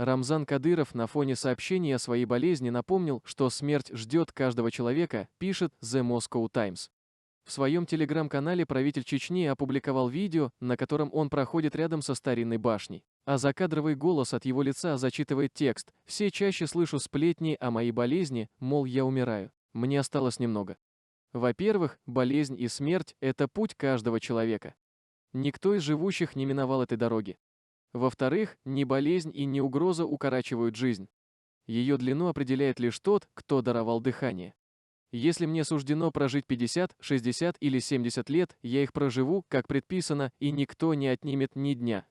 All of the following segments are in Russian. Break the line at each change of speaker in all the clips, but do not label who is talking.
Рамзан Кадыров на фоне сообщений о своей болезни напомнил, что смерть ждет каждого человека, пишет The Moscow Times. В своем телеграм-канале правитель Чечни опубликовал видео, на котором он проходит рядом со старинной башней. А закадровый голос от его лица зачитывает текст: «Все чаще слышу сплетни о моей болезни, мол, я умираю. Мне осталось немного». Во-первых, болезнь и смерть – это путь каждого человека. Никто из живущих не миновал этой дороги. Во-вторых, ни болезнь и ни угроза укорачивают жизнь. Ее длину определяет лишь тот, кто даровал дыхание. Если мне суждено прожить 50, 60 или 70 лет, я их проживу, как предписано, и никто не отнимет ни дня.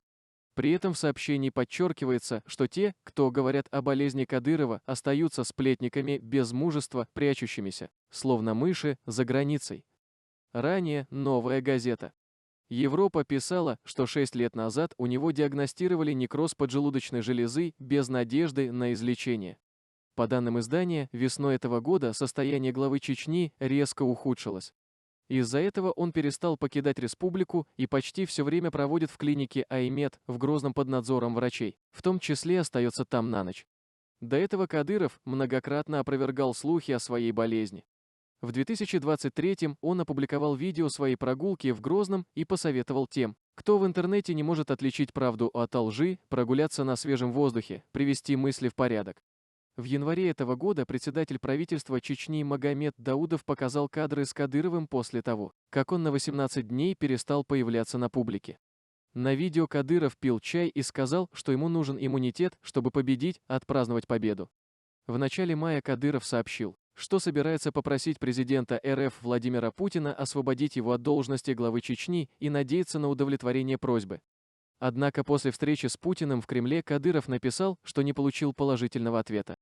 При этом в сообщении подчеркивается, что те, кто говорят о болезни Кадырова, остаются сплетниками без мужества, прячущимися, словно мыши, за границей. Ранее «Новая газета». Европа писала, что 6 лет назад у него диагностировали некроз поджелудочной железы без надежды на излечение. По данным издания, весной этого года состояние главы Чечни резко ухудшилось. Из-за этого он перестал покидать республику и почти все время проводит в клинике Аймед в Грозном под надзором врачей, в том числе остается там на ночь. До этого Кадыров многократно опровергал слухи о своей болезни. В 2023 он опубликовал видео своей прогулки в Грозном и посоветовал тем, кто в интернете не может отличить правду от лжи, прогуляться на свежем воздухе, привести мысли в порядок. В январе этого года председатель правительства Чечни Магомед Даудов показал кадры с Кадыровым после того, как он на 18 дней перестал появляться на публике. На видео Кадыров пил чай и сказал, что ему нужен иммунитет, чтобы победить, отпраздновать победу. В начале мая Кадыров сообщил, что собирается попросить президента РФ Владимира Путина освободить его от должности главы Чечни и надеяться на удовлетворение просьбы. Однако после встречи с Путиным в Кремле Кадыров написал, что не получил положительного ответа.